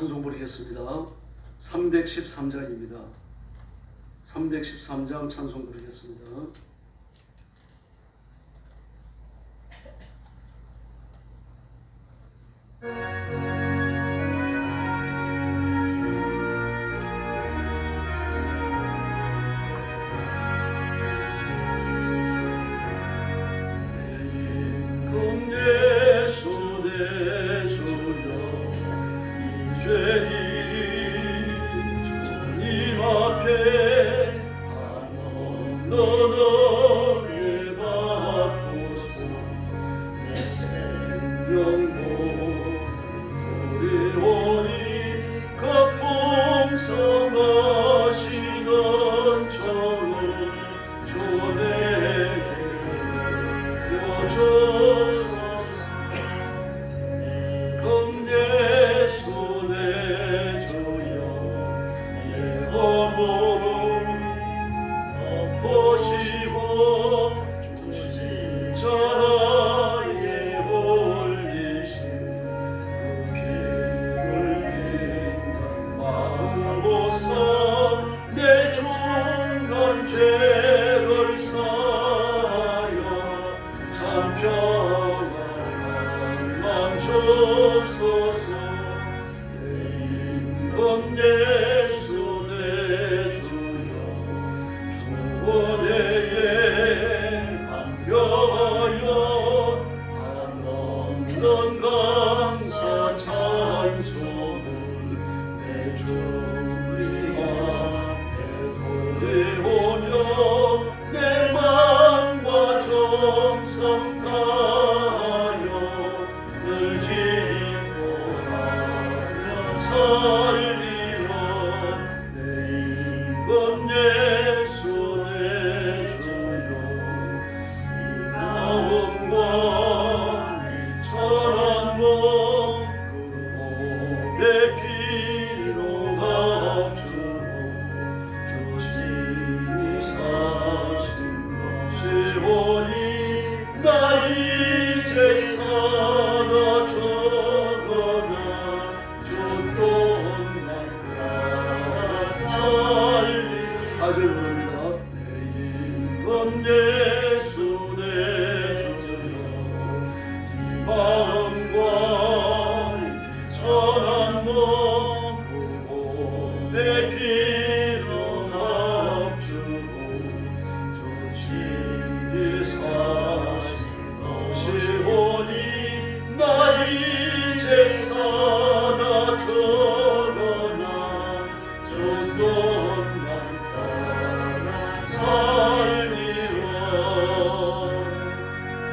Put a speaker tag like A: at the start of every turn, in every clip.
A: 찬송 부르겠습니다. 313장입니다. 313장 찬송 부르겠습니다.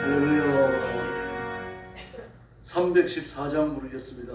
A: 할렐루야. 314장 부르겠습니다.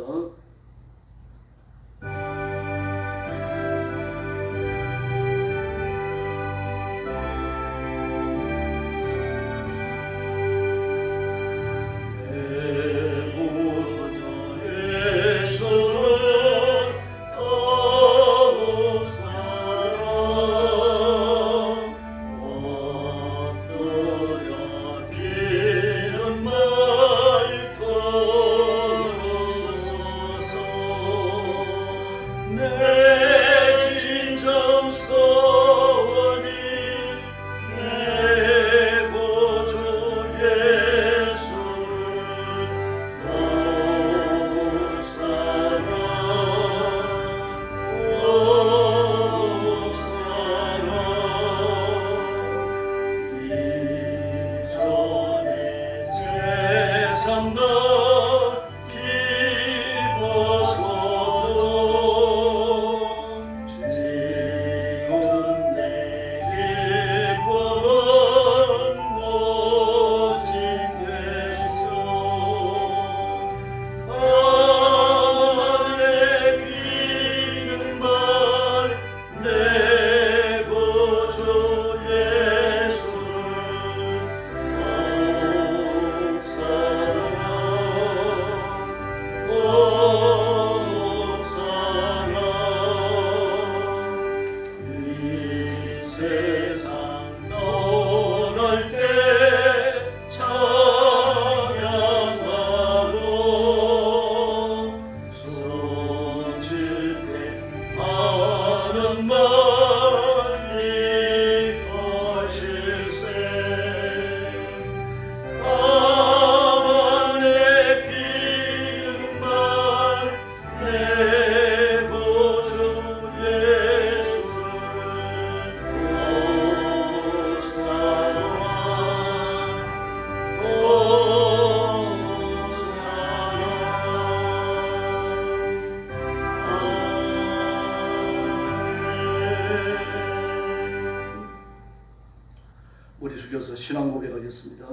A: 신앙 고백하겠습니다.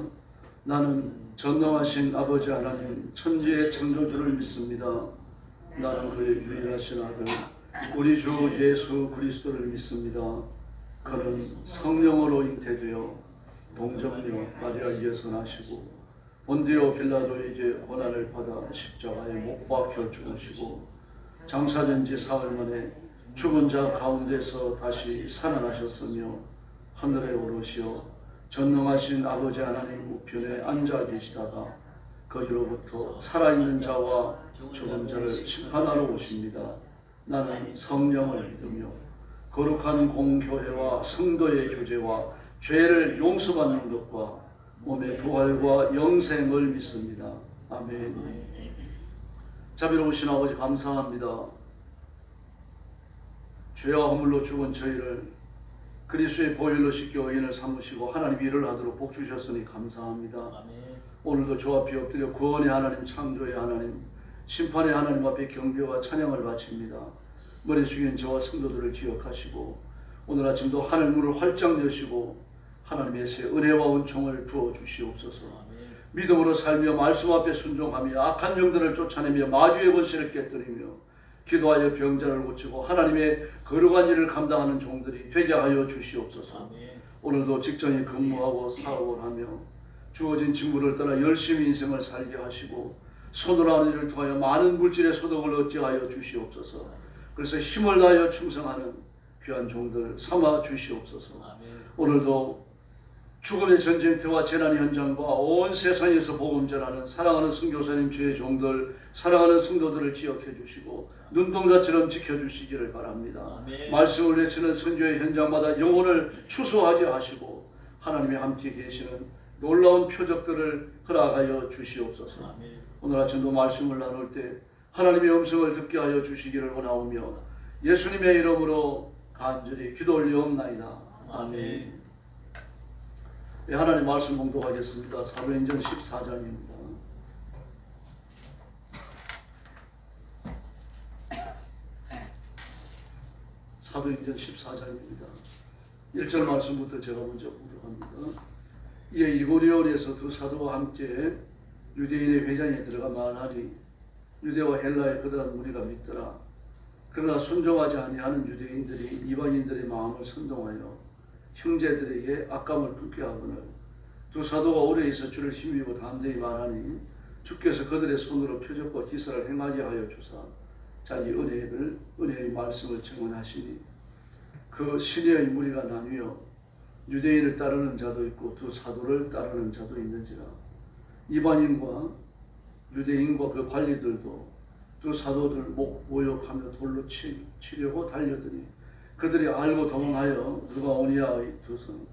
A: 나는 전능하신 아버지 하나님 천지의 창조주를 믿습니다. 나는 그의 유일하신 아들 우리 주 예수 그리스도를 믿습니다. 그는 성령으로 잉태되어 동정녀 마리아에게서 나시고 본디오 빌라도에게 고난을 받아 십자가에 못 박혀 죽으시고 장사된 지 사흘 만에 죽은 자 가운데서 다시 살아나셨으며 하늘에 오르시어 전능하신 아버지 하나님 우편에 앉아 계시다가 거기로부터 살아있는 자와 죽은 자를 심판하러 오십니다. 나는 성령을 믿으며 거룩한 공교회와 성도의 교제와 죄를 용서받는 것과 몸의 부활과 영생을 믿습니다. 아멘. 자비로우신 아버지 감사합니다. 죄와 허물로 죽은 저희를 그리스도의 보혈로 씻겨 의인을 삼으시고 하나님 일을 하도록 복 주셨으니 감사합니다. 아멘. 오늘도 주 앞에 엎드려 구원의 하나님, 창조의 하나님, 심판의 하나님 앞에 경배와 찬양을 바칩니다. 머리 숙인 저와 성도들을 기억하시고 오늘 아침도 하늘 문을 활짝 여시고 하나님의 새 은혜와 은총을 부어주시옵소서. 믿음으로 살며 말씀 앞에 순종하며 악한 영들을 쫓아내며 마귀의 권세를 깨뜨리며 기도하여 병자를 고치고 하나님의 거룩한 일을 감당하는 종들이 되게 하여 주시옵소서. 오늘도 직장에 근무하고 사업을 하며 주어진 직무를 따라 열심히 인생을 살게 하시고 손으로 하는 일을 통하여 많은 물질의 소득을 얻게 하여 주시옵소서. 그래서 힘을 다하여 충성하는 귀한 종들 삼아 주시옵소서. 오늘도 죽음의 전쟁터와 재난의 현장과 온 세상에서 복음 전하는 사랑하는 선교사님 주의 종들 사랑하는 성도들을 기억해 주시고 눈동자처럼 지켜주시기를 바랍니다. 아멘. 말씀을 외치는 선교의 현장마다 영혼을 추수하게 하시고 하나님이 함께 계시는 놀라운 표적들을 허락하여 주시옵소서. 아멘. 오늘 아침도 말씀을 나눌 때 하나님의 음성을 듣게 하여 주시기를 원하오며 예수님의 이름으로 간절히 기도 올리옵나이다. 아멘. 네, 하나님 말씀 봉독하겠습니다. 사도행전 14장입니다. 사도행전 14장입니다. 1절 말씀부터 제가 먼저 봉독합니다. 이에 이고리온에서 두 사도와 함께 유대인의 회장에 들어가 말하니 유대와 헬라의 그들한 무리가 믿더라. 그러나 순종하지 아니하는 유대인들이 이방인들의 마음을 선동하여 형제들에게 악감을 품게 하거늘 두 사도가 오래 있어 주를 힘입어 담대히 말하니 주께서 그들의 손으로 표적과 기사를 행하게 하여 주사 자기 은혜의 말씀을 증언하시니 그 신의 무리가 나뉘어 유대인을 따르는 자도 있고 두 사도를 따르는 자도 있는지라. 이방인과 유대인과 그 관리들도 두 사도들 목 모욕하며 돌로 치려고 달려드니 그들이 알고 도망하여 루가오니아의 두 성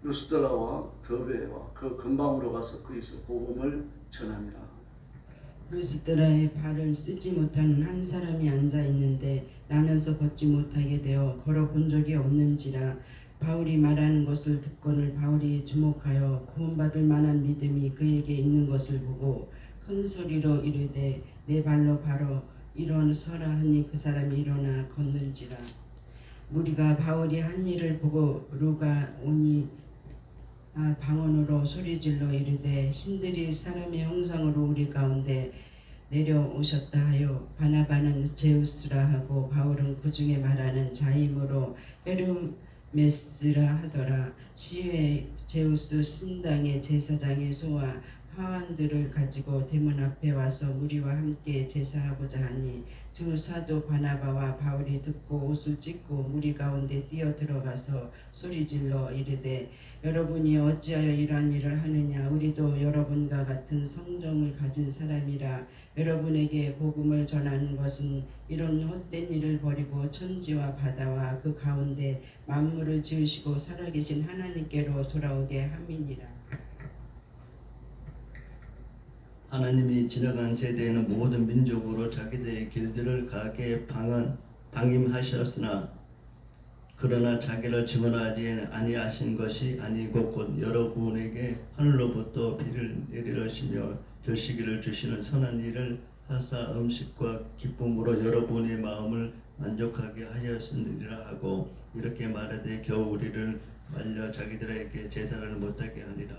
A: 루스드라와 더베와 그 근방으로 가서 거기서 복음을 전하니라.
B: 루스드라에 발을 쓰지 못하는 한 사람이 앉아 있는데 나면서 걷지 못하게 되어 걸어본 적이 없는지라. 바울이 말하는 것을 듣고는 바울이 주목하여 구원받을 만한 믿음이 그에게 있는 것을 보고 큰 소리로 이르되 내 발로 바로 일어서라 하니 그 사람이 일어나 걷는지라. 무리가 바울이 한 일을 보고 루가오니 방언으로 소리질러 이르되 신들이 사람의 형상으로 우리 가운데 내려오셨다 하여 바나바는 제우스라 하고 바울은 그 중에 말하는 자임으로 헤르메스라 하더라. 시외 제우스 신당의 제사장의 소와 화환들을 가지고 대문 앞에 와서 무리와 함께 제사하고자 하니 두 사도 바나바와 바울이 듣고 옷을 찢고 무리 가운데 뛰어 들어가서 소리질러 이르되 여러분이 어찌하여 이러한 일을 하느냐. 우리도 여러분과 같은 성정을 가진 사람이라. 여러분에게 복음을 전하는 것은 이런 헛된 일을 버리고 천지와 바다와 그 가운데 만물을 지으시고 살아계신 하나님께로 돌아오게 함이니라.
C: 하나님이 지나간 세대에는 모든 민족으로 자기들의 길들을 가게 방임하셨으나 그러나 자기를 증언하지 아니하신 것이 아니고 곧 여러분에게 하늘로부터 비를 내리시며 결식기를 주시는 선한 일을 하사 음식과 기쁨으로 여러분의 마음을 만족하게 하였으리라 하고 이렇게 말하되 겨우 우리를 말려 자기들에게 제사를 못하게 하니라.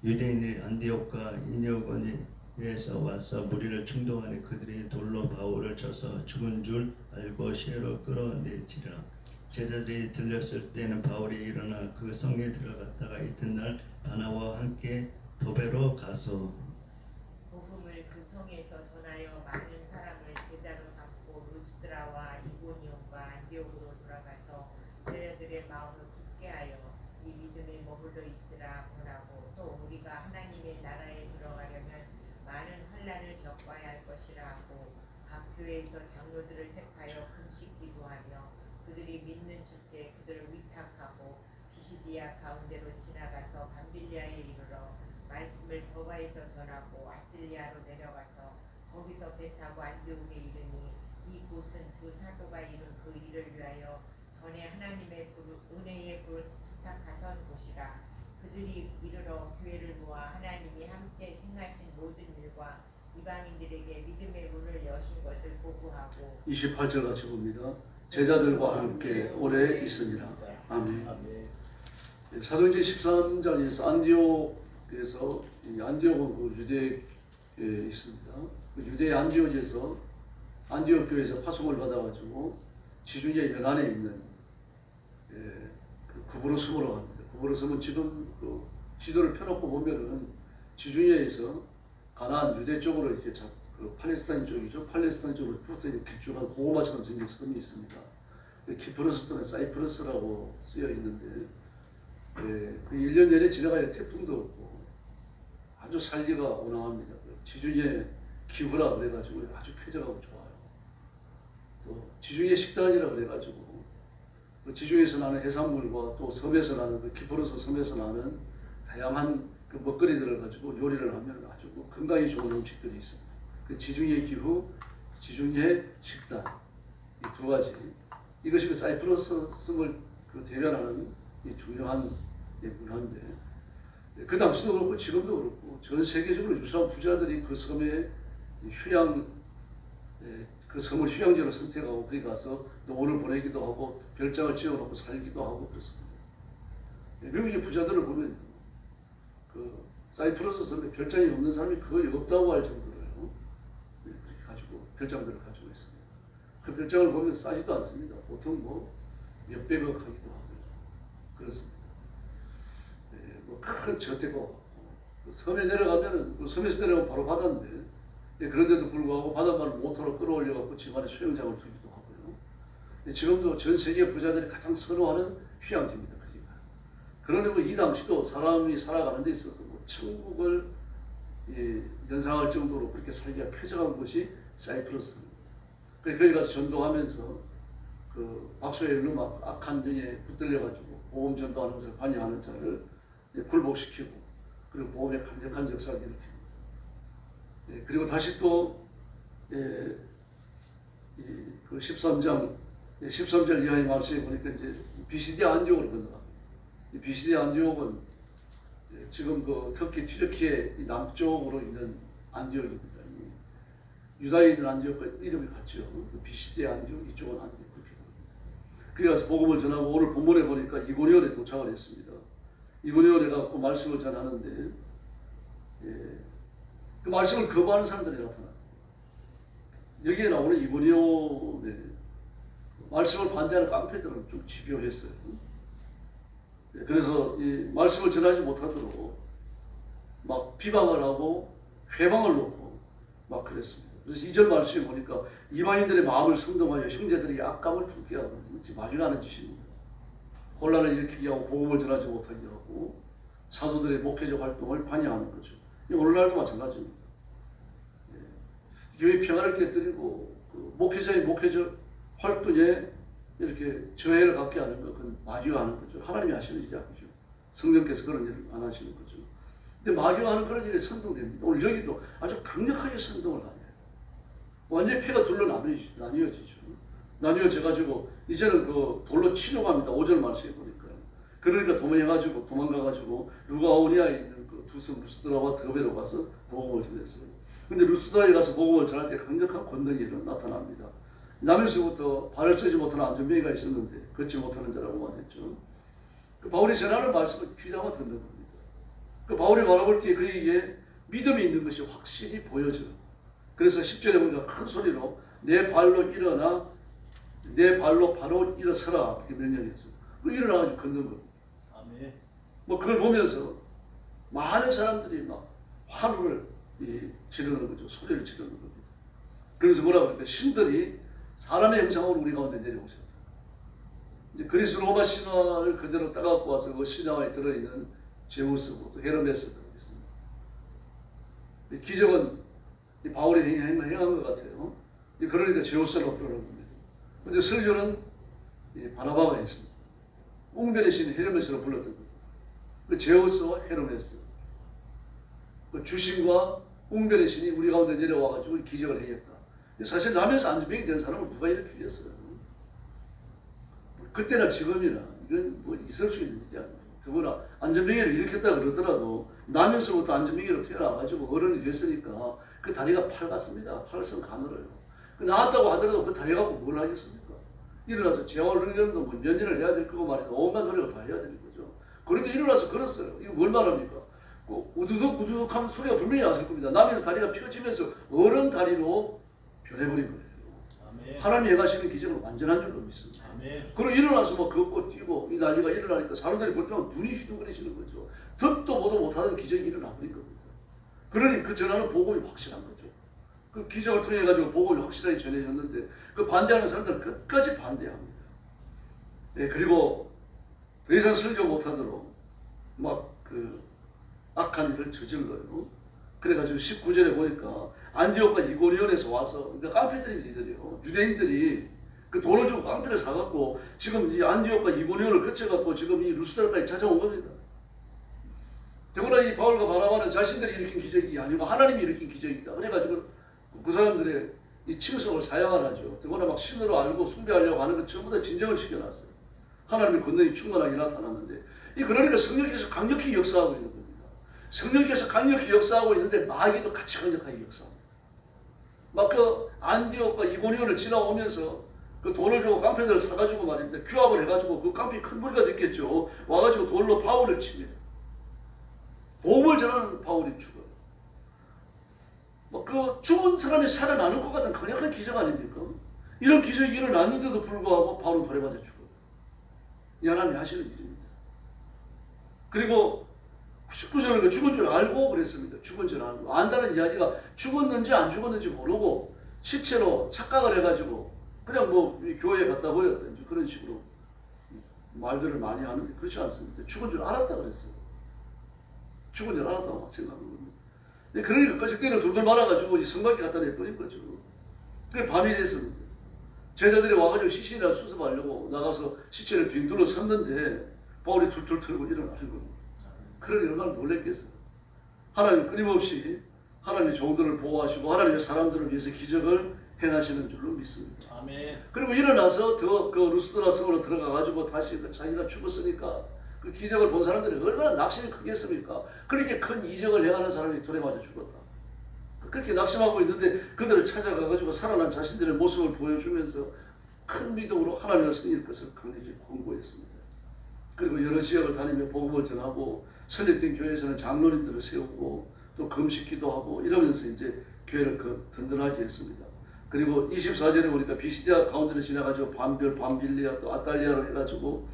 C: 유대인이 안디옥과 이니오건에서 와서 무리를 충동하니 그들이 돌로 바울을 쳐서 죽은 줄 알고 시내로 끌어내지라. 제자들이 들렸을 때는 바울이 일어나 그 성에 들어갔다가 이튿날 바나바와 함께 도베로 가서
D: 복음을 그 성에서 전하여 많은 사람을 제자로 삼고 루스드라와 이고니온과 안디옥으로 돌아가서 제자들의 마음을 굳게 하여 이 믿음에 머물러 있으라 권하고, 또 우리가 하나님의 나라에 들어가려면 많은 환난을 겪어야 할 것이라 하고, 각 교회에서 장로들을 택하여 금식 기도하며 그들이 믿는 주께 그들을 위탁하고 비시디아 가운데로 지나가서 밤빌리아에 이르러 말씀을 더바에서 전하고 아틀리아로 내려가서 거기서 배 타고 안디옥에 이르니, 이곳은 두 사도가 이룬 그 일을 위하여 전에 하나님의 은혜에 부탁하던 곳이라. 그들이 이르러 교회를 모아 하나님이 함께 행하신 모든 일과 이방인들에게 믿음의 문을 여신 것을 보고하고
A: 28절 같이 봅니다. 제자들과 함께 오래 있으니라. 아멘. 사도행전 13장에서 안디옥에서, 안디옥은 그 유대에 있습니다. 그 유대 안디옥에서 안디옥 교회에서 파송을 받아가지고 지중해 연안에 있는 그 구브로 섬으로 갑니다. 구브로 섬은 지금 그 지도를 펴놓고 보면은 지중해에서 가나안 유대 쪽으로 이렇게 그 팔레스타인 쪽이죠. 팔레스타인 쪽으로 붙어 있는 길쭉한 고구마처럼 생긴 섬이 있습니다. 키프러스 또는 사이프러스라고 쓰여 있는데, 그 1년 내내 지나가야 태풍도 없고 아주 살기가 온화합니다. 지중해 기후라 그래가지고 아주 쾌적하고 좋아요. 또 지중해 식단이라 그래가지고 그 지중해에서 나는 해산물과 또 섬에서 나는 그 키프러스 섬에서 나는 다양한 그 먹거리들을 가지고 요리를 하면 아주 건강에 좋은 음식들이 있습니다. 그 지중해 기후, 지중해 식단, 이 두 가지, 이것이 그 사이프러스 섬을 그 대변하는 이 중요한 문화인데, 그 당시도 그렇고 지금도 그렇고 전 세계적으로 유수한 부자들이 그 섬에 휴양, 그 섬을 휴양지로 선택하고 거기 가서 노후를 보내기도 하고 별장을 지어놓고 살기도 하고 그렇습니다. 미국의 부자들을 보면 그 사이프러스 섬에 별장이 없는 사람이 거의 없다고 할 정도로요. 그렇게 가지고 별장들을 가지고 있습니다. 그 별장을 보면 싸지도 않습니다. 보통 뭐 몇백억 하기도 하고 그렇습니다. 뭐 큰 저택고 그 섬에 내려가면은 그 섬에서 내려가면 바로 바다인데, 그런데도 불구하고 바닷물을 모터로 끌어올려갖고 집안에 수영장을 두기도 하고요. 지금도 전 세계 부자들이 가장 선호하는 휴양지입니다. 그러려면 이 당시도 사람이 살아가는 데 있어서 뭐 천국을 연상할 정도로 그렇게 살기가 쾌적한 곳이 사이프러스입니다. 거기 가서 전도하면서 그 박소의 막 악한 영에 붙들려가지고 복음 전도하는 것을 관여하는 자를 굴복시키고, 그리고 복음의 강력한 역사를 일으킵니다. 그리고 다시 또 그 13절 이하의 말씀에 보니까 이제 비시디아 안디옥으로 건너갑니다. 이 비시디아 안디옥은 지금 그 터키 튀르키예 남쪽으로 있는 안디옥입니다. 유다인들 안디옥과 이름이 같죠. 그 비시디아 안디옥, 이쪽은 안디옥 그렇게 됩니다. 그래서 복음을 전하고 오늘 본문에 보니까 이고니온에 도착을 했습니다. 이고니온에 가서 말씀을 전하는데, 그 말씀을 거부하는 사람들이 나타납니다. 여기에 나오는 이고니온에 말씀을 반대하는 깡패들은 좀 집요했어요. 그래서 이 말씀을 전하지 못하도록 막 비방을 하고 회방을 놓고 막 그랬습니다. 그래서 2절 말씀에 보니까 이방인들의 마음을 선동하여 형제들이 악감을 품게 하고 마귀하는 짓입니다. 혼란을 일으키게 하고 복음을 전하지 못하게 하고 사도들의 목회적 활동을 반영하는 거죠. 오늘날도 마찬가지입니다. 교회 평화를 깨뜨리고 그 목회자의 목회적 활동에 이렇게 저해를 갖게 하는 것, 그건 마귀가 하는 거죠. 하나님이 하시는 일이 아니죠. 성령께서 그런 일을 안 하시는 거죠. 근데 마귀가 하는 그런 일에 선동됩니다. 오늘 여기도 아주 강력하게 선동을 하네요. 완전히 폐가 둘로 나뉘어지죠. 나뉘어져가지고 이제는 그 돌로 치려갑니다. 5절 말씀에 보니까요. 그러니까 도망가가지고 루가오니아에 있는 그 두 섬 루스드라와 드베로 가서 복음을 전했어요. 근데 루스드라에 가서 복음을 전할 때 강력한 권능이 나타납니다. 남에서부터 발을 쓰지 못하는 안전병이가 있었는데 걷지 못하는 자라고 말했죠. 그 바울이 전하는 말씀을 귀담아 듣는 겁니다. 그 바울이 바라볼 때 그에게 믿음이 있는 것이 확실히 보여져요. 그래서 10절에 보니까 큰 소리로 내 발로 일어나 내 발로 바로 일어서라 이렇게 명령했어요. 그 일어나가지고 걷는 겁니다.
E: 아멘.
A: 뭐 그걸 보면서 많은 사람들이 막 환호를 지르는 거죠. 소리를 지르는 겁니다. 그래서 뭐라고 할까? 신들이 사람의 형상으로 우리 가운데 내려오셨다. 이제 그리스 로마 신화를 그대로 따갖고 와서 그 신화에 들어있는 제우스고 또 헤르메스가 있습니다. 기적은 바울이 행한 것 같아요. 그러니까 제우스라고 부르는 겁니다. 근데 설교는 바나바가 했습니다. 웅변의 신이 헤르메스로 불렀던 거예요. 그 제우스와 헤르메스, 그 주신과 웅변의 신이 우리 가운데 내려와가지고 기적을 행했다. 사실 남에서 안전병이 된 사람을 누가 일으키겠어요? 그때나 지금이나 이건 뭐 있을 수 있는 일이 아니에요. 더구나 안전병이를 일으켰다 그러더라도 남에서부터 안전병이로 태어나가지고 어른이 됐으니까 그 다리가 팔같습니다. 팔선 가늘어요. 그 나았다고 하더라도 그 다리 갖고 뭘 하겠습니까? 일어나서 재활훈련도 뭐 몇 년을 해야 될 거고 말이야. 온갖 노력을 다 해야 되는 거죠. 그런데 일어나서 걸었어요. 이거 뭘 말합니까? 그 우두둑 우두둑 하면 소리가 분명히 났을 겁니다. 남에서 다리가 펴지면서 어른 다리로 변해버린 거예요.
E: 아멘.
A: 하나님이 행하시는 기적은 완전한 줄로 믿습니다.
E: 아멘.
A: 그리고 일어나서 막 걷고 뛰고 이 난리가 일어나니까 사람들이 볼 때만 눈이 휘둥그레지는 거죠. 듣도 보도 못하던 기적이 일어나버린 겁니다. 그러니 그 전하는 복음이 확실한 거죠. 그 기적을 통해 가지고 복음이 확실하게 전해졌는데 그 반대하는 사람들은 끝까지 반대합니다. 네, 그리고 더 이상 설교 못하도록 막 그 악한 일을 저질러요. 그래가지고 19절에 보니까 안디옥과 이고니온에서 와서 그러니까 깡패들이요. 유대인들이 그 돈을 주고 깡패를 사갖고 지금 이 안디옥과 이고니온을 거쳐갖고 지금 이 루스드라까지 찾아온 겁니다. 더구나 이 바울과 바나바는 자신들이 일으킨 기적이 아니고 하나님이 일으킨 기적이다. 그래가지고 그 사람들의 이 칭송을 사양을 하죠. 더구나 막 신으로 알고 숭배하려고 하는 것 전부 다 진정을 시켜놨어요. 하나님의 권능이 충만하게 나타났는데 그러니까 성령께서 강력히 역사하고 있는 겁니다. 성령께서 강력히 역사하고 있는데 마귀도 같이 강력하게 역사합니다. 막 그 안디옥과 이고니온을 지나오면서 그 돈을 주고 깡패들을 사가지고 말입니다. 규합을 해가지고 그 깡패 큰 무리가 됐겠죠. 와가지고 돌로 바울을 칩니다. 복음을 전하는 바울이 죽어요. 뭐 그 죽은 사람이 살아나는 것 같은 강력한 기적 아닙니까? 이런 기적이 일어났는데도 불구하고 바울은 돌에 맞아 죽어요. 이 하나님이 하시는 일입니다. 그리고 19절은 죽은 줄 알고 그랬습니다. 죽은 줄 알고. 안다는 이야기가 죽었는지 안 죽었는지 모르고 시체로 착각을 해가지고 그냥 뭐 교회에 갖다 버렸든지 그런 식으로 말들을 많이 하는데 그렇지 않습니다. 죽은 줄 알았다 그랬어요. 죽은 줄 알았다고 생각합니다. 그러니까 그때는 둘둘 말아가지고 성곽에 갖다 내버린 거죠. 그게 밤이 됐습니다. 제자들이 와가지고 시신이나 수습하려고 나가서 시체를 빈둘러 섰는데 바울이 툴툴 털고 일어나는 겁니다. 그러니 얼마나 놀랬겠어요. 하나님 끊임없이 하나님의 종들을 보호하시고 하나님의 사람들을 위해서 기적을 행하시는 줄로 믿습니다.
E: 아멘.
A: 그리고 일어나서 그 루스드라 성으로 들어가가지고 다시 자기가 죽었으니까 그 기적을 본 사람들이 얼마나 낙심이 크겠습니까? 그렇게 큰 이적을 행하는 사람이 돌에 맞아 죽었다. 그렇게 낙심하고 있는데 그들을 찾아가가지고 살아난 자신들의 모습을 보여주면서 큰 믿음으로 하나님을 섬길 것을 강력히 권고했습니다. 그리고 여러 지역을 다니며 복음을 전하고 설립된 교회에서는 장로님들을 세우고 또 금식기도 하고 이러면서 이제 교회를 든든하게 했습니다. 그리고 24절에 보니까 비시디아 가운데를 지나가지고 밤빌리아 또 아탈리아로 해가지고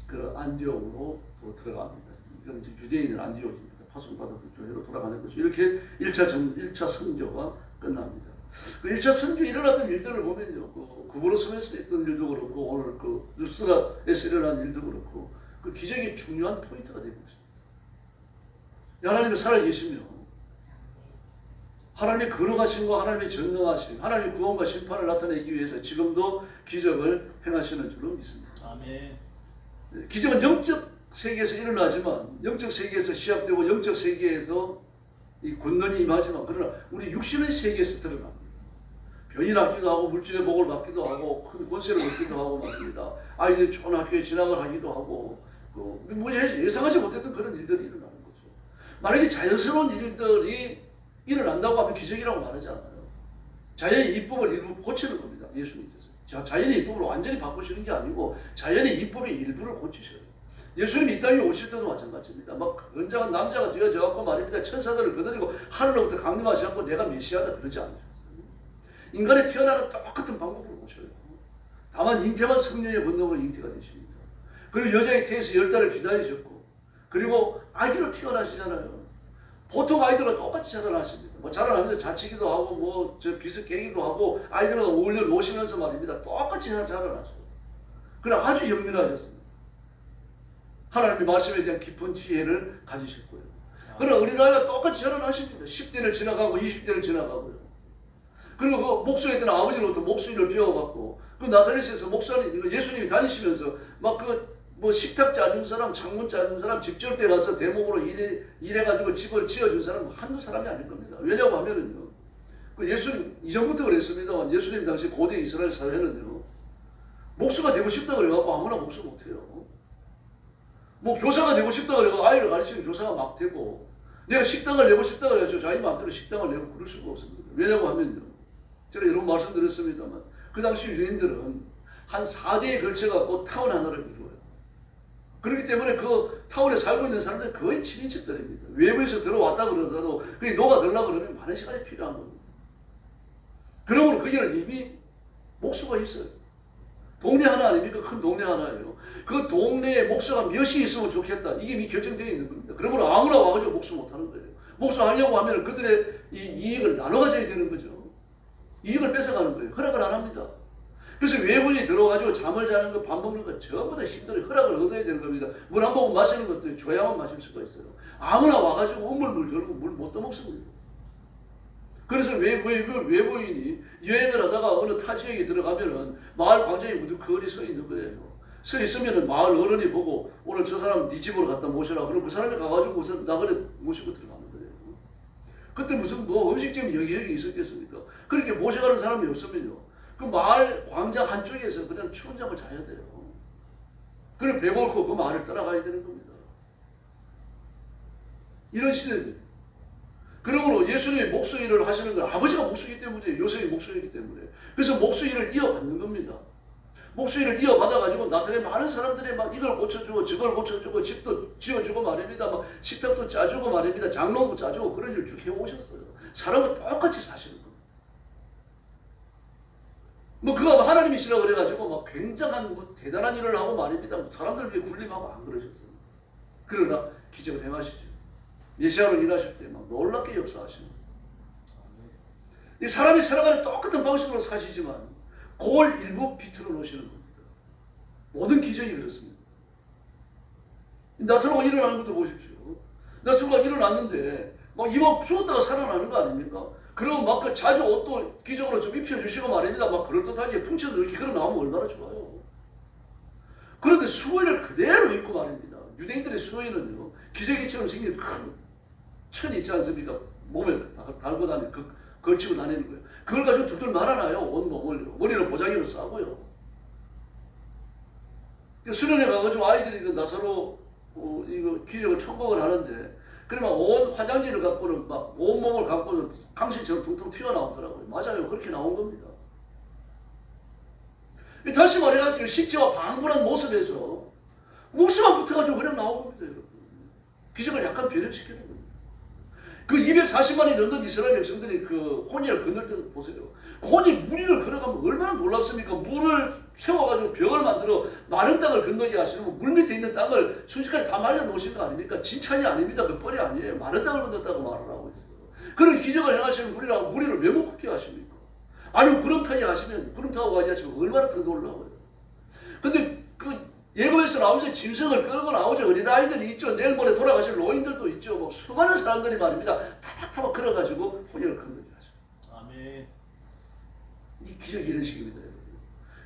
A: 그 안디옥으로 또 들어갑니다. 이건 이제 유대인은 안디옥입니다. 파송받았던 교회로 돌아가는 거죠. 이렇게 1차 선교가 끝납니다. 그 1차 선교에 일어났던 일들을 보면요. 구브로스에서 있던 일도 그렇고 오늘 그 루스드라에서 일어난 일도 그렇고 그 기적이 중요한 포인트가 되고 있습니다. 하나님이 살아계시며 하나님의 거룩하심과 하나님의 전능하심, 하나님의 구원과 심판을 나타내기 위해서 지금도 기적을 행하시는 줄로 믿습니다.
E: 아멘.
A: 기적은 영적 세계에서 일어나지만 영적 세계에서 시작되고 영적 세계에서 이 권능이 임하지만 그러나 우리 육신의 세계에서 드러납니다. 병이 낫기도 하고 물질의 복을 받기도 하고 큰 권세를 얻기도 하고 말입니다. 아이들이 좋은 학교에 진학을 하기도 하고 뭐 예상하지 못했던 그런 일들이 일어나는 거죠. 만약에 자연스러운 일들이 일어난다고 하면 기적이라고 말하지 않아요. 자연의 이법을 일부 고치는 겁니다. 예수님께서. 자연의 이법을 완전히 바꾸시는 게 아니고 자연의 이법의 일부를 고치셔요. 예수님이 이 땅에 오실 때도 마찬가지입니다. 막 건장한 남자가 되어져 갖고 말입니다. 천사들을 거느리고 하늘로부터 강림하시 않고 내가 메시아다 그러지 않으셨어요. 인간이 태어나는 똑같은 방법으로 오셔요. 다만 잉태만 성령의 본능으로 잉태가 되십니다. 그리고 여자의 태에서 10달을 기다리셨고 그리고 아기로 태어나시잖아요. 보통 아이들은 똑같이 자라나십니다. 뭐 자라나면서 자치기도 하고 뭐 저 비스 깨기도 하고 아이들과 어울려 노시면서 말입니다. 똑같이 자라나셔요. 그래 아주 영민하셨습니다. 하나님의 말씀에 대한 깊은 지혜를 가지셨고요. 그러나 어린아이가 똑같이 자라나십니다. 10대를 지나가고 20대를 지나가고요. 그리고 그 목수에 대한 아버지로부터 목수일을 배워갖고 그 나사렛에서 목사님 예수님이 다니시면서 막 그 뭐 식탁 짜준 사람, 창문 짜준 사람, 집지을 때 가서 대목으로 일해가지고 집을 지어준 사람 한두 사람이 아닐 겁니다. 왜냐고 하면은요. 그 예수님 이전부터 그랬습니다만 예수님 당시 고대 이스라엘 사회는요. 목수가 되고 싶다 그래갖고 아무나 목수 못해요. 뭐 교사가 되고 싶다 그래갖고 아이를 가르치는 교사가 막 되고 내가 식당을 내고 싶다 그래가지고 자기 마음대로 식당을 내고 그럴 수가 없습니다. 왜냐고 하면요. 제가 여러 번 말씀드렸습니다만 그 당시 유대인들은 한 4대에 걸쳐갖고 타운 하나를 이루어요. 그렇기 때문에 그 타운에 살고 있는 사람들은 거의 친인척들입니다. 외부에서 들어왔다 그러더라도 그게 녹아들려고 그러면 많은 시간이 필요한 겁니다. 그러므로 거기는 이미 목수가 있어요. 동네 하나 아닙니까? 큰 동네 하나예요. 그 동네에 목수가 몇이 있으면 좋겠다. 이게 이미 결정되어 있는 겁니다. 그러므로 아무나 와가지고 목수 못하는 거예요. 목수하려고 하면 그들의 이 이익을 나눠 가져야 되는 거죠. 이익을 뺏어가는 거예요. 허락을 안 합니다. 그래서 외국인이 들어가지고 잠을 자는 거, 밥 먹는 거 전부 다 힘들어요. 허락을 얻어야 되는 겁니다. 물 한 모금 마시는 것도 줘야만 마실 수가 있어요. 아무나 와가지고 우물물 저러고 물 못 떠먹습니다. 그래서 외부인이 여행을 하다가 어느 타 지역에 들어가면은 마을 광장에 우두커니 서 있는 거예요. 서 있으면은 마을 어른이 보고 오늘 저 사람 네 집으로 갖다 모셔라. 그럼 그 사람이 가가지고 우선 나그네 모시고 들어가는 거예요. 그때 무슨 뭐 음식점이 여기저기 있었겠습니까? 그렇게 모셔가는 사람이 없으면요. 그 마을 광장 한쪽에서 그냥 추운 잠을 자야 돼요. 그리고 배고프고 그 마을을 따라가야 되는 겁니다. 이런 시대입니다. 그러므로 예수님이 목수 일을 하시는 건 아버지가 목수이기 때문에 요셉이 목수이기 때문에 그래서 목수 일을 이어받는 겁니다. 목수 일을 이어받아가지고 나사렛 많은 사람들이 막 이걸 고쳐주고 저걸 고쳐주고 집도 지어주고 말입니다. 막 식탁도 짜주고 말입니다. 장롱도 짜주고 그런 일을 쭉 해오셨어요. 사람은 똑같이 사시는 겁니다. 뭐 그가 하나님이시라 그래가지고 막 굉장한 뭐 대단한 일을 하고 말입니다. 사람들 위해 군림하고 안 그러셨어요. 그러나 기적을 행하시죠. 메시아로 일하실 때 막 놀랍게 역사하시는 이 사람이 살아가는 똑같은 방식으로 사시지만 그걸 일부 비틀어 놓으시는 겁니다. 모든 기적이 그렇습니다. 나사로가 일어나는 것도 보십시오. 나사로가 일어났는데 막 이만 죽었다가 살아나는 거 아닙니까? 그러면 막 그 자주 옷도 기적으로 좀 입혀주시고 말입니다. 막 그럴듯하게 풍쳐서 이렇게 걸어 나오면 얼마나 좋아요. 그런데 수호인을 그대로 입고 말입니다. 유대인들의 수호인은요, 기저귀처럼 생긴 큰 천이 있지 않습니까? 몸에 달고 다니는, 걸치고 다니는 거예요. 그걸 가지고 둘둘 말아놔요. 온몸을. 머리는 보자기로 싸고요. 수련회 가가지고 아이들이 그 나사로 이거 기적을 천국을 하는데 그러면 온 화장지를 갖고는 막 온몸을 갖고는 강신처럼 퉁퉁 튀어나오더라고요. 맞아요. 그렇게 나온 겁니다. 다시 말해가지고 식체와 방불한 모습에서 목수만 붙어가지고 그냥 나온 겁니다. 여러분. 기적을 약간 변형시키는 겁니다. 그 240만이 넘는 이스라엘 백성들이 그 혼혈을 건널 때 보세요. 혼이 무리를 걸어가면 얼마나 놀랍습니까? 물을 세워가지고 벽을 만들어 마른 땅을 건너게 하시는 거, 물 밑에 있는 땅을 순식간에 다 말려놓으신 거 아닙니까? 진찬이 아닙니다. 그 뻘이 아니에요. 마른 땅을 건넜다고 말을 하고 있어요. 그런 기적을 행하시는 분이라고 무리를 왜 못 걷게 하십니까? 아니면 구름 타기 하시면, 구름 타고 가게 하시면 얼마나 더 놀라워요. 근데 그 예고에서 나오죠. 짐승을 끌고 나오죠. 어린아이들이 있죠. 내일 모레 돌아가실 노인들도 있죠. 뭐 수많은 사람들이 말입니다. 타박타박 걸어가지고 혼혈을 건너게 하죠.
E: 아멘.
A: 이 기적이 이런 식입니다.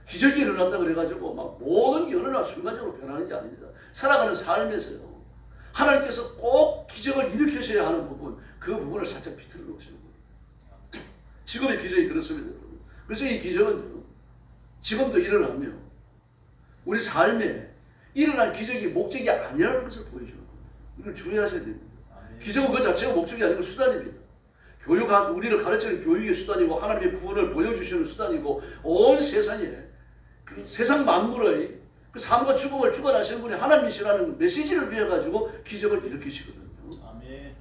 A: 기적이 일어난다 그래가지고 막 모든 게 어느 날 순간적으로 변하는 게 아닙니다. 살아가는 삶에서요. 하나님께서 꼭 기적을 일으키셔야 하는 부분, 그 부분을 살짝 비틀어 놓으시는 거예요. 지금의 기적이 그렇습니다. 그래서 이 기적은 지금도 일어나며 우리 삶에 일어난 기적이 목적이 아니라는 것을 보여주는 거예요. 이걸 주의하셔야 됩니다. 기적은 그 자체가 목적이 아니고 수단입니다. 교육은 우리를 가르치는 교육의 수단이고 하나님의 구원을 보여주시는 수단이고 온 세상에 그 세상 만물의 그 삶과 죽음을 주관하시는 분이 하나님이시라는 메시지를 위해 가지고 기적을 일으키시거든요.
E: 아멘.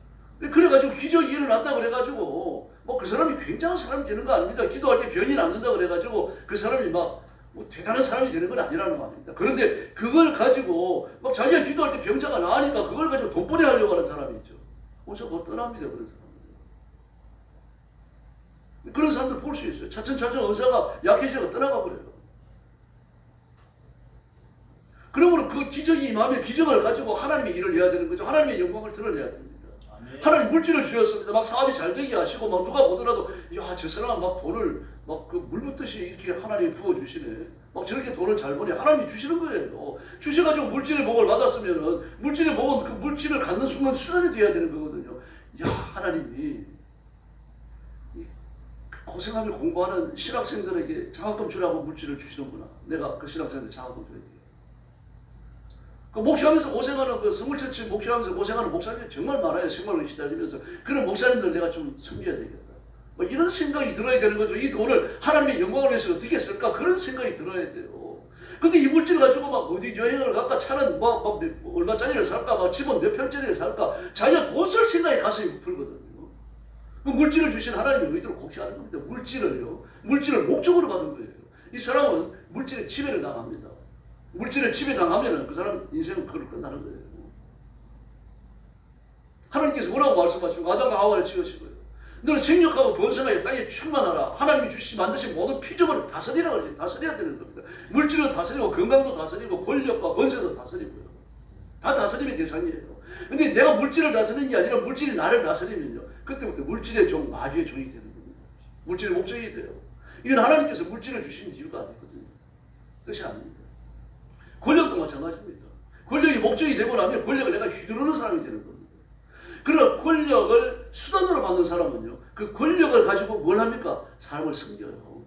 A: 그래가지고 기적이 일어났다 그래가지고 뭐 그 사람이 굉장한 사람이 되는 거 아닙니다. 기도할 때 병이 낫는다 그래가지고 그 사람이 막 뭐 대단한 사람이 되는 건 아니라는 말입니다. 그런데 그걸 가지고 막 자기가 기도할 때 병자가 나으니까 그걸 가지고 돈벌이 하려고 하는 사람이 있죠. 어서 못 떠납니다. 그런 사람들. 그런 사람들 볼 수 있어요. 차츰차츰 의사가 약해져서 떠나가 버려요. 그러므로 그 기적이 임하면 기적을 가지고 하나님의 일을 해야 되는 거죠. 하나님의 영광을 드러내야 됩니다.
E: 아멘.
A: 하나님 물질을 주셨습니다. 막 사업이 잘 되게 하시고 막 누가 보더라도 야, 저 사람은 막 돈을 막 그 물 붓듯이 이렇게 하나님이 부어주시네. 막 저렇게 돈을 잘 버네. 하나님이 주시는 거예요. 주셔가지고 물질의 복을 받았으면은 물질의 복은 그 물질을 갖는 순간 수단이 돼야 되는 거거든요. 야, 하나님이 고생하며 공부하는 신학생들에게 장학금 주라고 물질을 주시는구나. 내가 그 신학생한테 장학금 줘야 돼. 그 목회하면서 고생하는 그 성물처치 목회하면서 고생하는 목사님이 정말 많아요. 생활로 시달리면서 그런 목사님들 내가 좀 섬겨야 되겠다. 뭐 이런 생각이 들어야 되는 거죠. 이 돈을 하나님의 영광을 위해서 어떻게 쓸까 그런 생각이 들어야 돼요. 근데 이 물질 가지고 막 어디 여행을 갈까 차는 뭐 얼마짜리를 살까 막 집은 몇 평짜리를 살까 자기가 돈 쓸 생각이 가슴이 부풀거든요. 그 물질을 주신 하나님이 의도로 곡시하는 겁니다. 물질을 목적으로 받은 거예요. 이 사람은 물질에 지배를 당합니다. 물질에 지배당하면 그 사람 인생은 그걸로 끝나는 거예요. 하나님께서 뭐라고 말씀하시고 아담과 하와를 지으시고요. 너는 생육하고 번성하여 땅에 충만하라. 하나님이 만드신 모든 피조물을 다스리라 그러죠. 다스려야 되는 겁니다. 물질은 다스리고 건강도 다스리고 권력과 권세도 다스리고요. 다 다스림의 대상이에요. 근데 내가 물질을 다스리는 게 아니라 물질이 나를 다스리면요. 그때부터 물질의 종, 마귀의 종이 되는 겁니다. 물질의 목적이 돼요. 이건 하나님께서 물질을 주신 이유가 아니거든요. 뜻이 아닙니다. 권력도 마찬가지입니다. 권력이 목적이 되고 나면 권력을 내가 휘두르는 사람이 되는 겁니다. 그러나 권력을 수단으로 받는 사람은요, 그 권력을 가지고 뭘 합니까? 사람을 섬겨요.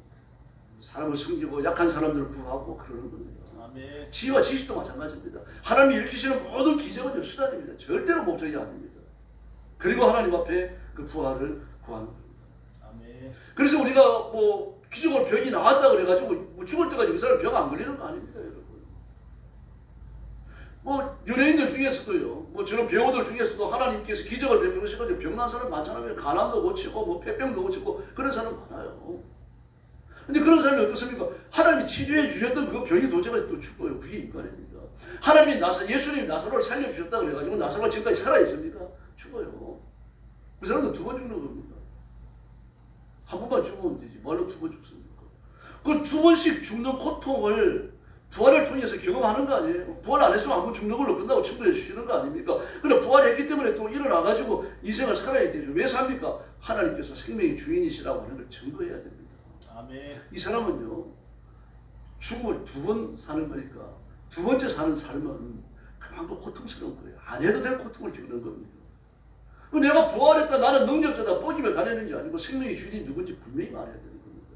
A: 사람을 섬기고 약한 사람들을 구하고 그러는 겁니다.
E: 아멘.
A: 지혜와 지식도 마찬가지입니다. 하나님이 일으키시는 모든 기적은 수단입니다. 절대로 목적이 아닙니다. 그리고 하나님 앞에 그 부활을 구하는 겁니다.
E: 아멘.
A: 그래서 우리가 뭐 기적으로 병이 나왔다 그래가지고 뭐 죽을 때까지 그 사람 병 안 걸리는 거 아닙니다, 여러분. 뭐 연예인들 중에서도요, 뭐 저런 배우들 중에서도 하나님께서 기적을 베푸시거든요. 병난 사람 많잖아요. 간암도 고치고 뭐 폐병도 고치고 그런 사람 많아요. 근데 그런 사람이 어떻습니까? 하나님이 치료해 주셨던 그 병이 도저히 또 죽어요. 그게 인간입니다. 하나님이 예수님이 나사로를 살려주셨다고 해가지고 나사로가 지금까지 살아있습니까? 죽어요. 그 사람도 두 번 죽는 겁니다. 한 번만 죽으면 되지. 말로 두 번 죽습니까? 그 두 번씩 죽는 고통을 부활을 통해서 경험하는 거 아니에요? 부활 안 했으면 한 번 죽는 걸로 끝나고 천국에 주시는 거 아닙니까? 그런데 부활했기 때문에 또 일어나가지고 인생을 살아야 되죠. 왜 삽니까? 하나님께서 생명의 주인이시라고 하는 걸 증거해야 됩니다.
E: 아멘.
A: 이 사람은요, 죽음을 두 번 사는 거니까 두 번째 사는 삶은 그만큼 고통스러운 거예요. 안 해도 될 고통을 겪는 겁니다. 내가 부활했다, 나는 능력자다, 뻐기며 다니는 게 아니고 생명의 주인이 누군지 분명히 말해야 되는 겁니다.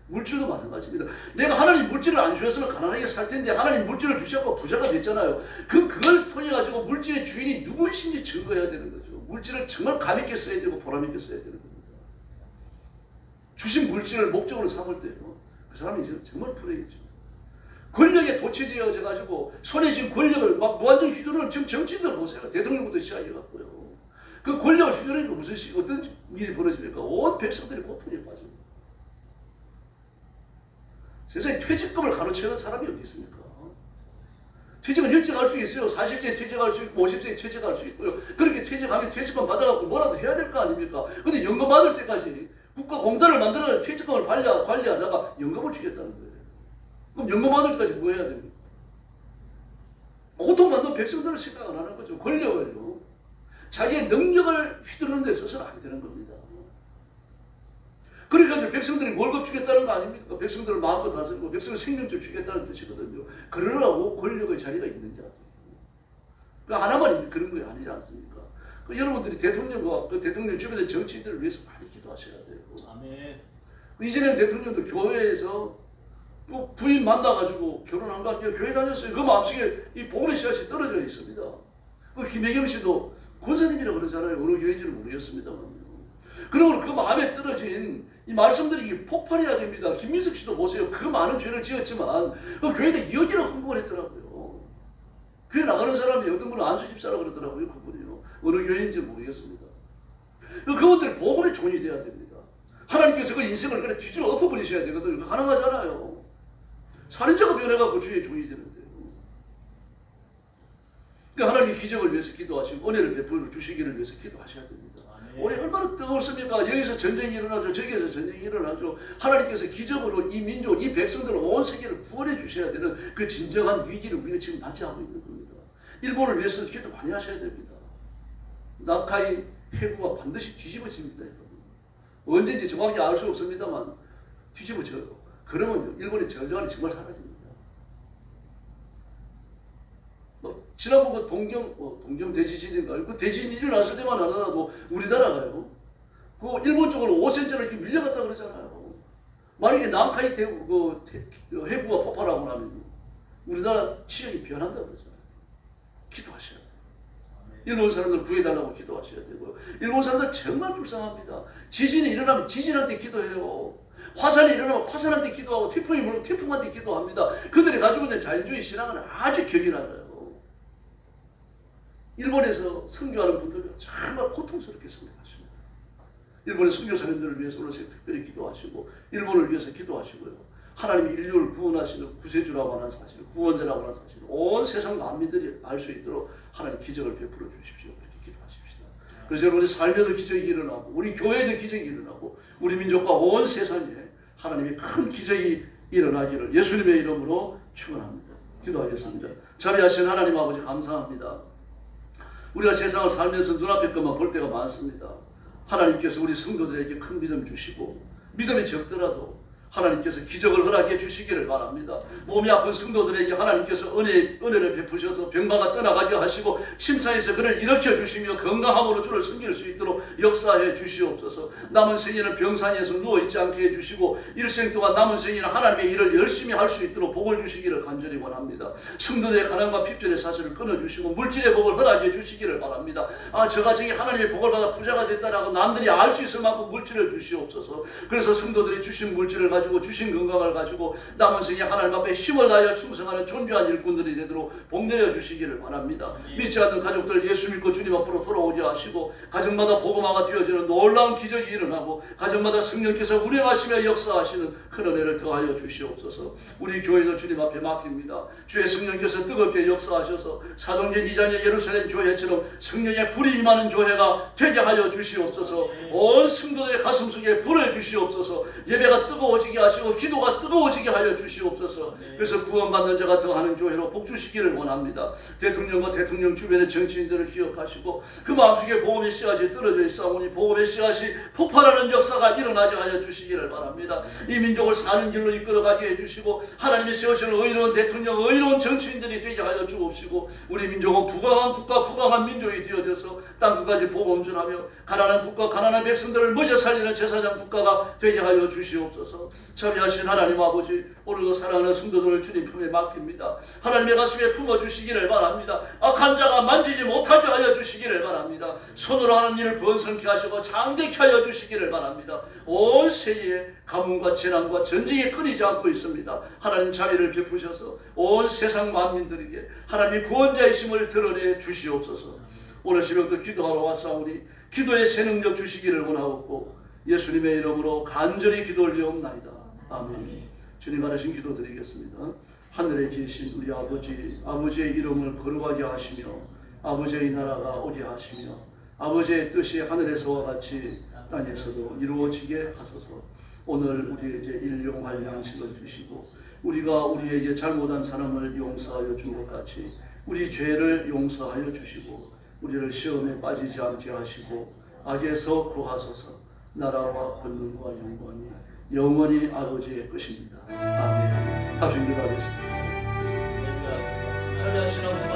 A: 물질도 마찬가지입니다. 내가 하나님 물질을 안 주셨으면 가난하게 살 텐데 하나님 물질을 주셨고 부자가 됐잖아요. 그걸 통해 가지고 물질의 주인이 누구이신지 증거해야 되는 거죠. 물질을 정말 감 있게 써야 되고 보람 있게 써야 되는 겁니다. 주신 물질을 목적으로 삼을 때요, 그 사람이 정말 불행해져. 권력에 도취되어져 가지고 손에 쥔 권력을 막 무한정 휘두르는 지금 정치인들 보세요. 대통령부터 시작해갖고요. 그 권력을 휘두르니까 무슨 어떤 일이 벌어집니까? 온 백성들이 고통에 빠집니다. 세상에 퇴직금을 가로채는 사람이 어디 있습니까? 퇴직을 일찍 할 수 있어요. 40세에 퇴직할 수 있고 50세에 퇴직할 수 있고요. 그렇게 퇴직하면 퇴직금 받아갖고 뭐라도 해야 될 거 아닙니까? 근데 연금 받을 때까지 국가공단을 만들어서 퇴직금을 관리하다가 연금을 주겠다는 거예요. 그럼 연금 받을 때까지 뭐 해야 됩니까? 고통받는 백성들을 생각 안 하는 거죠. 권력을요, 자기의 능력을 휘두르는 데 써서는 안 되는 겁니다. 그러니까 백성들이 월급 주겠다는 거 아닙니까? 백성들을 마음껏 다스리고 백성을 생명줄 주겠다는 뜻이거든요. 그러라고 권력의 자리가 있는지 그 하나만 그런 거 아니지 않습니까? 여러분들이 대통령과 그 대통령 주변의 정치인들을 위해서 많이 기도하셔야 돼요.
E: 아멘.
A: 이재명 대통령도 교회에서 또 부인 만나가지고 결혼한 거 아니에요? 교회 다녔어요. 그 마음속에 이 복음의 씨앗이 떨어져 있습니다. 그 김혜경 씨도 권사님이라고 그러잖아요. 어느 교회인지는 모르겠습니다만. 그러므로 그 마음에 떨어진 이 말씀들이 이게 폭발해야 됩니다. 김민석 씨도 보세요. 그 많은 죄를 지었지만 그 교회에 여기로 헌금을 했더라고요. 교회 나가는 사람이 어떤 분은 안수 집사라고 그러더라고요. 그분이요. 어느 교회인지 모르겠습니다. 그분들 복음의 존이 돼야 됩니다. 하나님께서 그 인생을 그래 뒤집어 엎어버리셔야 되거든요. 가능하잖아요. 살인자가 변해가지고 주의 종이 되는데요. 그러니까 하나님의 기적을 위해서 기도하시고 은혜를 베풀어 주시기를 위해서 기도하셔야 됩니다. 우리 얼마나 뜨겁습니까? 여기서 전쟁이 일어나죠. 저기에서 전쟁이 일어나죠. 하나님께서 기적으로 이 민족, 이 백성들을 온 세계를 구원해 주셔야 되는 그 진정한 위기를 우리가 지금 맞이하고 있는 겁니다. 일본을 위해서 기도 많이 하셔야 됩니다. 나카이 해구가 반드시 뒤집어집니다. 언제인지 정확히 알 수 없습니다만 뒤집어져요. 그러면 일본의 전쟁이 정말 사라집니다. 지난번 그 동경 대지진인가요? 그 대지진이 일어났을 때만 하더라도 우리나라가요. 그 일본 쪽으로 5cm로 이렇게 밀려갔다 그러잖아요. 만약에 남카이 해구가 폭발하고 나면 우리나라 지역이 변한다고 그러잖아요. 기도하셔야 돼요. 일본 사람들 구해달라고 기도하셔야 되고요. 일본 사람들 정말 불쌍합니다. 지진이 일어나면 지진한테 기도해요. 화산이 일어나면 화산한테 기도하고 태풍이 불면 태풍한테 기도합니다. 그들이 가지고 있는 자연주의 신앙은 아주 격이 낮아요. 일본에서 선교하는 분들은 정말 고통스럽게 선교하십니다. 일본의 선교사님들을 위해서 오늘 특별히 기도하시고 일본을 위해서 기도하시고요. 하나님이 인류를 구원하시는 구세주라고 하는 사실, 구원자라고 하는 사실, 온 세상 만민들이 알 수 있도록 하나님 기적을 베풀어 주십시오. 그렇게 기도하십시다. 그래서 여러분의 삶에도 기적이 일어나고 우리 교회에도 기적이 일어나고 우리 민족과 온 세상에 하나님의 큰 기적이 일어나기를 예수님의 이름으로 축원합니다. 기도하겠습니다. 자비하신 하나님 아버지 감사합니다. 우리가 세상을 살면서 눈앞의 것만 볼 때가 많습니다. 하나님께서 우리 성도들에게 큰 믿음 주시고 믿음이 적더라도 하나님께서 기적을 허락해 주시기를 바랍니다. 몸이 아픈 성도들에게 하나님께서 은혜를 베푸셔서 병마가 떠나가게 하시고 침상에서 그를 일으켜 주시며 건강함으로 주를 섬길 수 있도록 역사해 주시옵소서. 남은 생에는 병상에서 누워있지 않게 해주시고 일생 동안 남은 생에는 하나님의 일을 열심히 할 수 있도록 복을 주시기를 간절히 원합니다. 성도들의 가난과 핍절의 사슬을 끊어주시고 물질의 복을 허락해 주시기를 바랍니다. 저 가정이 하나님의 복을 받아 부자가 됐다라고 남들이 알 수 있을 만큼 물질을 주시옵소서. 그래서 성도들이 주신 물질을 가지고 주신 건강을 가지고 남은 생에 하나님 앞에 힘을 다하여 충성하는 존귀한 일꾼들이 되도록 복내려 주시기를 바랍니다. 믿지 않는 가족들 예수 믿고 주님 앞으로 돌아오게 하시고 가정마다 복음화가 되어지는 놀라운 기적이 일어나고 가정마다 성령께서 운행하시며 역사하시는 큰 은혜를 더하여 주시옵소서. 우리 교회도 주님 앞에 맡깁니다. 주의 성령께서 뜨겁게 역사하셔서 사도행전 2장의 예루살렘 교회처럼 성령의 불이 임하는 교회가 되게 하여 주시옵소서. 온 성도들의 가슴 속에 불을 주시옵소서. 예배가 뜨거워지게 하시고 기도가 뜨거워지게 하여 주시옵소서. 그래서 구원받는 자가 더하는 교회로 복주시기를 원합니다. 대통령과 대통령 주변의 정치인들을 기억하시고 그 마음속에 복음의 씨앗이 떨어져 있사오니 복음의 씨앗이 폭발하는 역사가 일어나게 하여 주시기를 바랍니다. 이 민족을 사는 길로 이끌어가게 해주시고 하나님이 세우시는 의로운 대통령, 의로운 정치인들이 되게 하여 주옵시고 우리 민족은 부강한 국가, 부강한 민족이 되어져서 땅끝까지 복음 전하며 가난한 국가, 가난한 백성들을 먹여 살리는 제사장 국가가 되게 하여 주시옵소서. 자비하신 하나님 아버지, 오늘도 사랑하는 성도들을 주님 품에 맡깁니다. 하나님의 가슴에 품어주시기를 바랍니다. 악한 자가 만지지 못하게 하여 주시기를 바랍니다. 손으로 하는 일을 번성케 하시고 장대케 하여 주시기를 바랍니다. 온 세계에 가뭄과 재난과 전쟁이 끊이지 않고 있습니다. 하나님 자비를 베푸셔서 온 세상 만민들에게 하나님의 구원자이심을 드러내 주시옵소서. 오늘 새벽도 기도하러 왔사오니 기도의 새 능력 주시기를 원하옵고 예수님의 이름으로 간절히 기도 올리옵나이다. 아멘. 주님 하나님 기도 드리겠습니다. 하늘에 계신 우리 아버지, 아버지의 이름을 거룩하게 하시며 아버지의 나라가 오게 하시며 아버지의 뜻이 하늘에서와 같이 땅에서도 이루어지게 하소서. 오늘 우리에게 일용할 양식을 주시고 우리가 우리에게 잘못한 사람을 용서하여 준 것 같이 우리 죄를 용서하여 주시고 우리를 시험에 빠지지 않게 하시고 악에서 구하소서. 나라와 권능과 영광이 영원히 아버지의 것입니다. 아멘. 합심 기도하겠습니다.
E: 자비하신 아버지